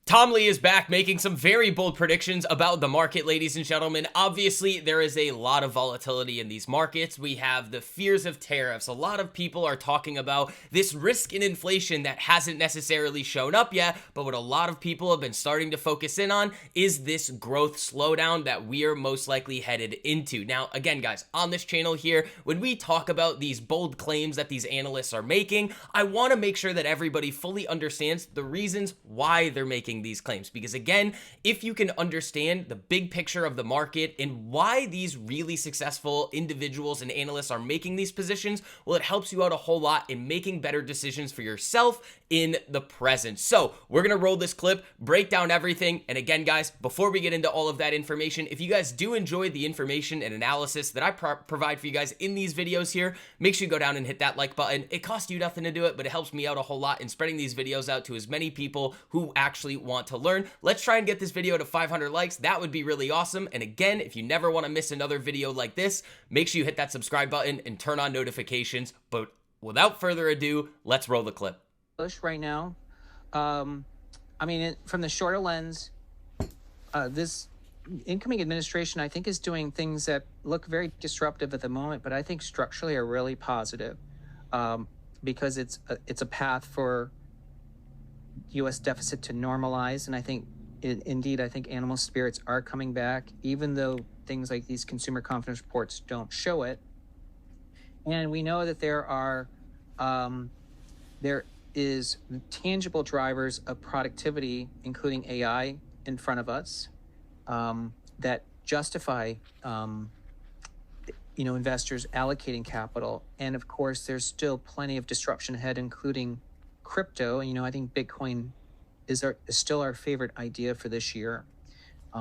Tom Lee is back making some very bold predictions about the market, ladies and gentlemen. Obviously, there is a lot of volatility in these markets. We have the fears of tariffs. A lot of people are talking about this risk in inflation that hasn't necessarily shown up yet, but what a lot of people have been starting to focus in on is this growth slowdown that we are most likely headed into. Now, again, guys, on this channel here, when we talk about these bold claims that these analysts are making, I want to make sure that everybody fully understands the reasons why they're making these claims, because again, if you can understand the big picture of the market and why these really successful individuals and analysts are making these positions, well, it helps you out a whole lot in making better decisions for yourself in the present. So we're gonna roll this clip, break down everything, and again, guys, before we get into all of that information, if you guys do enjoy the information and analysis that I provide for you guys in these videos here, make sure you go down and hit that like button. It costs you nothing to do it, but it helps me out a whole lot in spreading these videos out to as many people who actually want to learn. Let's try and get this video to 500 likes. That would be really awesome. And again, if you never want to miss another video like this, make sure you hit that subscribe button and turn on notifications. But without further ado, let's roll the clip. Right now, from the shorter lens, this incoming administration, I think, is doing things that look very disruptive at the moment, but I think structurally are really positive, because it's a path for U.S. deficit to normalize, and I think indeed animal spirits are coming back, even though things like these consumer confidence reports don't show it. And we know that there is tangible drivers of productivity, including AI, in front of us, that justify investors allocating capital. And of course, there's still plenty of disruption ahead, including crypto. And I think Bitcoin is still our favorite idea for this year.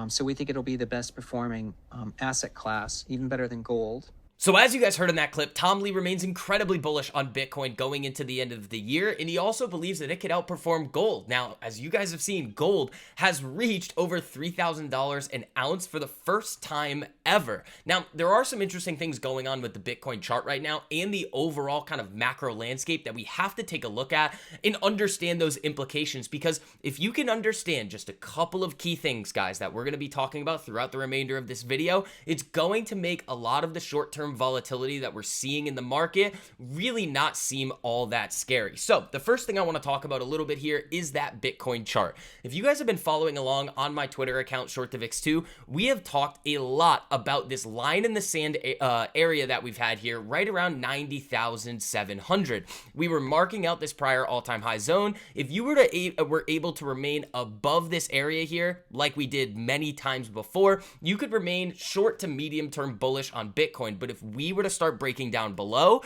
So we think it'll be the best performing asset class, even better than gold. So as you guys heard in that clip, Tom Lee remains incredibly bullish on Bitcoin going into the end of the year, and he also believes that it could outperform gold. Now, as you guys have seen, gold has reached over $3,000 an ounce for the first time ever. Now, there are some interesting things going on with the Bitcoin chart right now and the overall kind of macro landscape that we have to take a look at and understand those implications, because if you can understand just a couple of key things, guys, that we're going to be talking about throughout the remainder of this video, it's going to make a lot of the short-term volatility that we're seeing in the market really not seem all that scary. So the first thing I want to talk about a little bit here is that Bitcoin chart. If you guys have been following along on my Twitter account, ShortTheVix2, we have talked a lot about this line in the sand area that we've had here right around 90,700. We were marking out this prior all-time high zone. If you were able to remain above this area here, like we did many times before, you could remain short to medium term bullish on Bitcoin. But if we were to start breaking down below,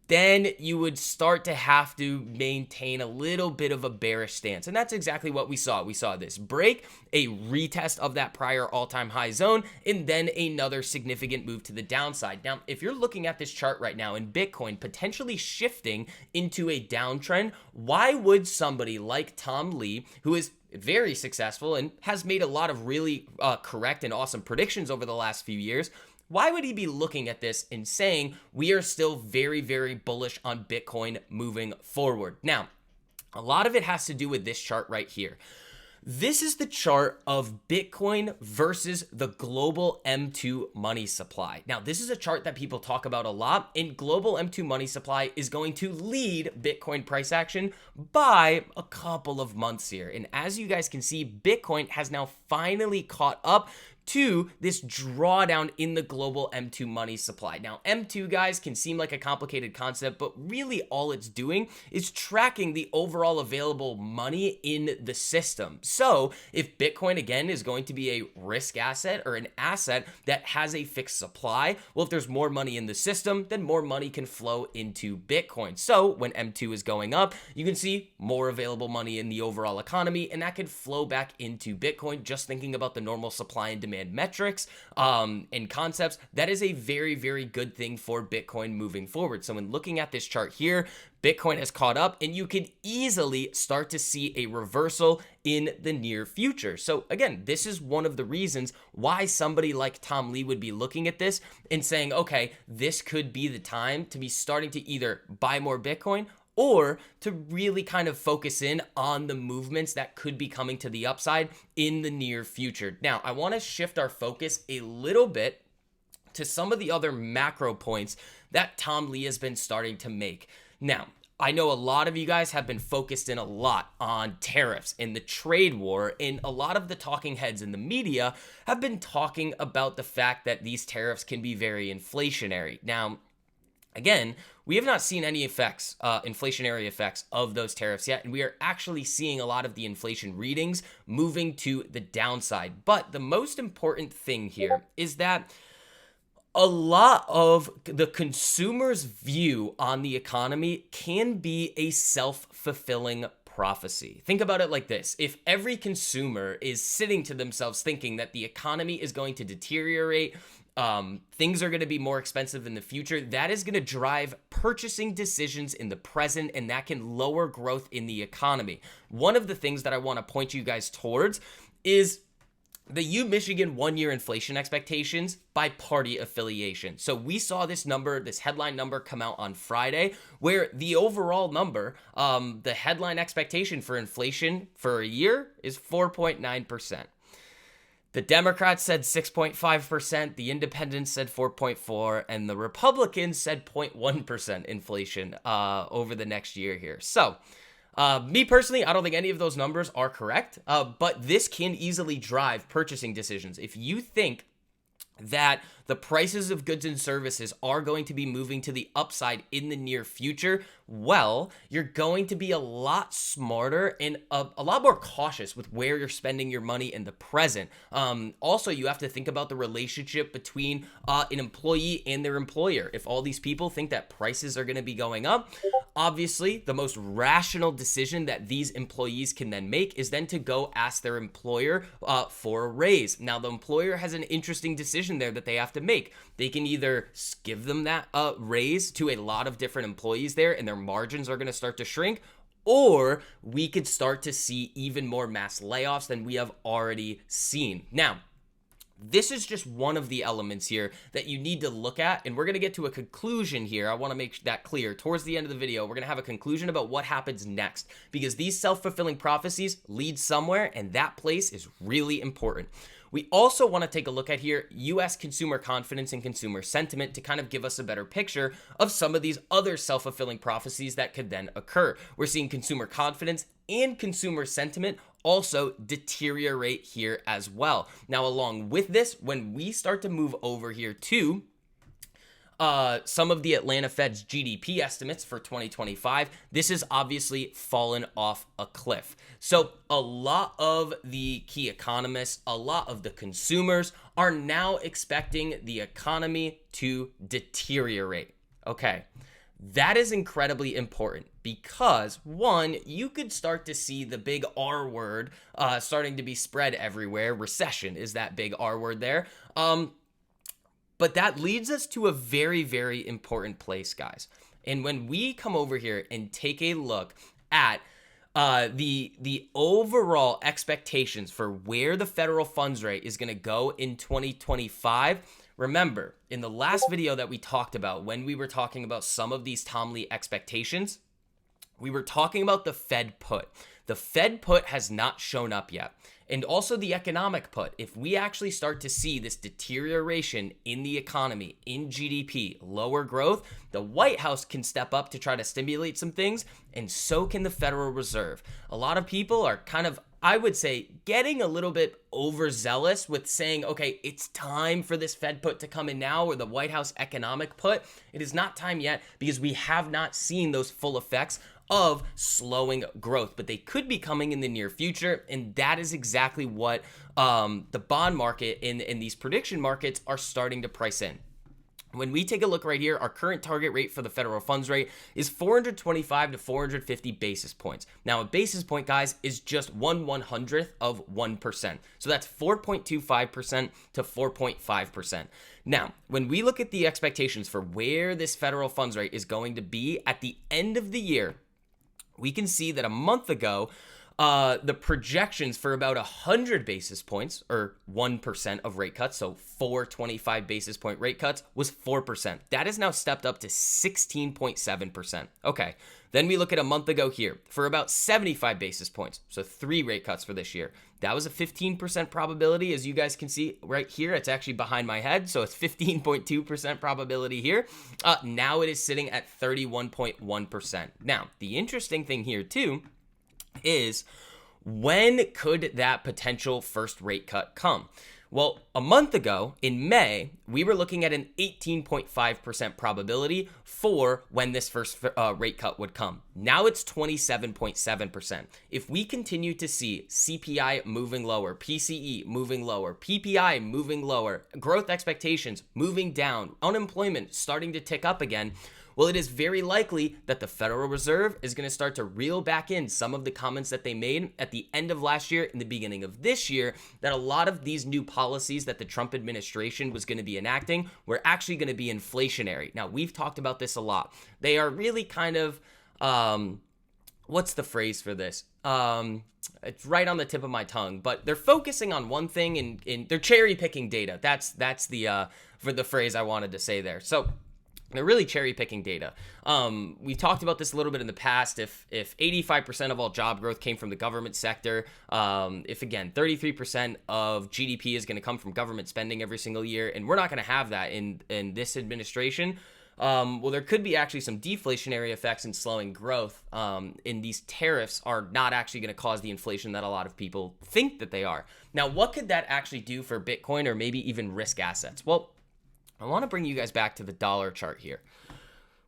then you would start to have to maintain a little bit of a bearish stance. And that's exactly what we saw. We saw this break, a retest of that prior all-time high zone, and then another significant move to the downside. Now, if you're looking at this chart right now and Bitcoin potentially shifting into a downtrend, why would somebody like Tom Lee, who is very successful and has made a lot of really correct and awesome predictions over the last few years, why would he be looking at this and saying we are still very, very bullish on Bitcoin moving forward? Now, a lot of it has to do with this chart right here. This is the chart of Bitcoin versus the global M2 money supply. Now, this is a chart that people talk about a lot, and global M2 money supply is going to lead Bitcoin price action by a couple of months here. And as you guys can see, Bitcoin has now finally caught up to this drawdown in the global M2 money supply. Now, M2, guys, can seem like a complicated concept, but really all it's doing is tracking the overall available money in the system. So if Bitcoin, again, is going to be a risk asset or an asset that has a fixed supply, well, if there's more money in the system, then more money can flow into Bitcoin. So when M2 is going up, you can see more available money in the overall economy, and that could flow back into Bitcoin. Just thinking about the normal supply and demand metrics and concepts, that is a very, very good thing for Bitcoin moving forward. So when looking at this chart here, Bitcoin has caught up, and you could easily start to see a reversal in the near future. So again, this is one of the reasons why somebody like Tom Lee would be looking at this and saying, okay, this could be the time to be starting to either buy more Bitcoin or to really kind of focus in on the movements that could be coming to the upside in the near future. Now, I want to shift our focus a little bit to some of the other macro points that Tom Lee has been starting to make. Now, I know a lot of you guys have been focused in a lot on tariffs and the trade war, and a lot of the talking heads in the media have been talking about the fact that these tariffs can be very inflationary. Now, again, we have not seen any effects, inflationary effects of those tariffs yet, and we are actually seeing a lot of the inflation readings moving to the downside. But the most important thing here is that a lot of the consumer's view on the economy can be a self-fulfilling prophecy. Think about it like this. If every consumer is sitting to themselves thinking that the economy is going to deteriorate, things are going to be more expensive in the future, that is going to drive purchasing decisions in the present, and that can lower growth in the economy. One of the things that I want to point you guys towards is the U-Michigan one-year inflation expectations by party affiliation. So we saw this number, this headline number come out on Friday, where the overall number, the headline expectation for inflation for a year is 4.9%. The Democrats said 6.5%, the Independents said 4.4%, and the Republicans said 0.1% inflation over the next year here. So, me personally, I don't think any of those numbers are correct, but this can easily drive purchasing decisions. If you think that the prices of goods and services are going to be moving to the upside in the near future, well, you're going to be a lot smarter and a lot more cautious with where you're spending your money in the present. Also, you have to think about the relationship between an employee and their employer. If all these people think that prices are going to be going up, obviously, the most rational decision that these employees can then make is then to go ask their employer for a raise. Now, the employer has an interesting decision there that they have to make. They can either give them that raise to a lot of different employees there, and their margins are going to start to shrink, or we could start to see even more mass layoffs than we have already seen. Now, this is just one of the elements here that you need to look at, and we're going to get to a conclusion here. I want to make that clear. Towards the end of the video, we're going to have a conclusion about what happens next, because these self-fulfilling prophecies lead somewhere, and that place is really important. We also want to take a look at here U.S. consumer confidence and consumer sentiment to kind of give us a better picture of some of these other self-fulfilling prophecies that could then occur. We're seeing consumer confidence and consumer sentiment also deteriorate here as well. Now, along with this, when we start to move over here to some of the Atlanta Fed's GDP estimates for 2025, this has obviously fallen off a cliff. So a lot of the key economists, a lot of the consumers are now expecting the economy to deteriorate. Okay, that is incredibly important because, one, you could start to see the big R word starting to be spread everywhere. Recession is that big R word there. But that leads us to a very, very important place, guys. And when we come over here and take a look at the overall expectations for where the federal funds rate is going to go in 2025, remember, in the last video that we talked about, when we were talking about some of these Tom Lee expectations, we were talking about the Fed put. The Fed put has not shown up yet. And also the economic put. If we actually start to see this deterioration in the economy, in GDP, lower growth, the White House can step up to try to stimulate some things, and so can the Federal Reserve. A lot of people are kind of, I would say, getting a little bit overzealous with saying, okay, it's time for this Fed put to come in now, or the White House economic put. It is not time yet because we have not seen those full effects of slowing growth, but they could be coming in the near future, and that is exactly what the bond market and these prediction markets are starting to price in. When we take a look right here, our current target rate for the federal funds rate is 425 to 450 basis points. Now, a basis point, guys, is just 1/100th of 1%. So that's 4.25% to 4.5%. Now, when we look at the expectations for where this federal funds rate is going to be at the end of the year, we can see that a month ago, The projections for about 100 basis points, or 1% of rate cuts, so 425 basis point rate cuts, was 4%. That has now stepped up to 16.7%. Okay, then we look at a month ago here for about 75 basis points, so 3 rate cuts for this year. That was a 15% probability. As you guys can see right here, it's actually behind my head, so it's 15.2% probability here. Now it is sitting at 31.1%. Now, the interesting thing here too is, when could that potential first rate cut come? Well, a month ago in May, we were looking at an 18.5% probability for when this first rate cut would come. Now it's 27.7%. If we continue to see CPI moving lower, PCE moving lower, PPI moving lower, growth expectations moving down, unemployment starting to tick up again, well, it is very likely that the Federal Reserve is going to start to reel back in some of the comments that they made at the end of last year and the beginning of this year, that a lot of these new policies that the Trump administration was going to be enacting were actually going to be inflationary. Now, we've talked about this a lot. They are really kind of, what's the phrase for this? It's right on the tip of my tongue, but they're focusing on one thing and they're cherry picking data. That's the for the phrase I wanted to say there. So they're really cherry picking data. We talked about this a little bit in the past. If 85% of all job growth came from the government sector, if again 33% of GDP is going to come from government spending every single year, and we're not going to have that in this administration, well, there could be actually some deflationary effects in slowing growth. And these tariffs are not actually going to cause the inflation that a lot of people think that they are. Now, what could that actually do for Bitcoin or maybe even risk assets? Well, I want to bring you guys back to the dollar chart here.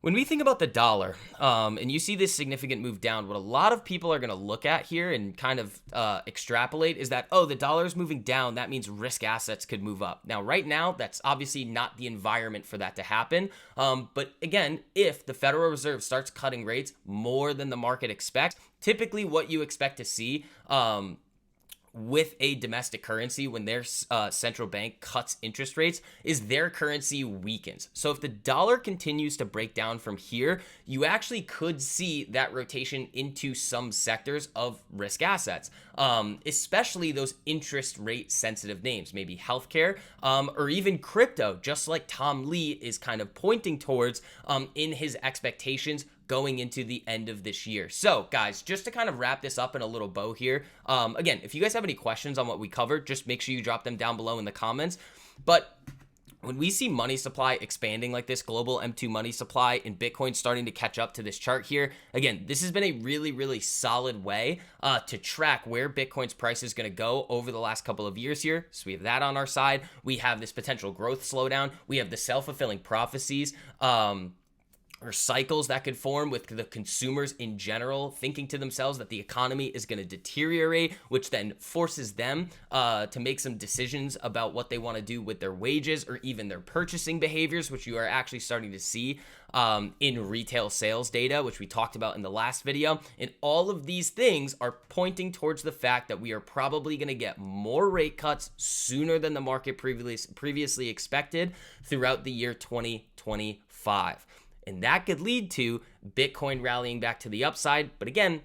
When we think about the dollar, and you see this significant move down, what a lot of people are going to look at here and kind of extrapolate is that, oh, the dollar is moving down. That means risk assets could move up. Now, right now, that's obviously not the environment for that to happen. But again, if the Federal Reserve starts cutting rates more than the market expects, typically what you expect to see with a domestic currency when their central bank cuts interest rates is their currency weakens. So if the dollar continues to break down from here, you actually could see that rotation into some sectors of risk assets, especially those interest rate sensitive names, maybe healthcare, or even crypto, just like Tom Lee is kind of pointing towards in his expectations going into the end of this year. So guys, just to kind of wrap this up in a little bow here, again, if you guys have any questions on what we covered, just make sure you drop them down below in the comments. But when we see money supply expanding like this, global M2 money supply, and Bitcoin starting to catch up to this chart here, again, this has been a really, really solid way to track where Bitcoin's price is going to go over the last couple of years here. So we have that on our side. We have this potential growth slowdown. We have the self-fulfilling prophecies, or cycles that could form with the consumers in general thinking to themselves that the economy is going to deteriorate, which then forces them to make some decisions about what they want to do with their wages or even their purchasing behaviors, which you are actually starting to see in retail sales data, which we talked about in the last video. And all of these things are pointing towards the fact that we are probably going to get more rate cuts sooner than the market previously expected throughout the year 2025. And that could lead to Bitcoin rallying back to the upside. But again,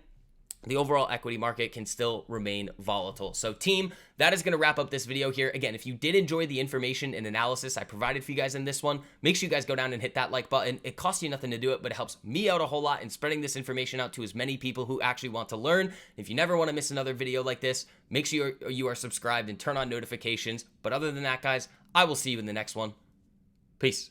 the overall equity market can still remain volatile. So team, that is going to wrap up this video here. Again, if you did enjoy the information and analysis I provided for you guys in this one, make sure you guys go down and hit that like button. It costs you nothing to do it, but it helps me out a whole lot in spreading this information out to as many people who actually want to learn. If you never want to miss another video like this, make sure you are subscribed and turn on notifications. But other than that, guys, I will see you in the next one. Peace.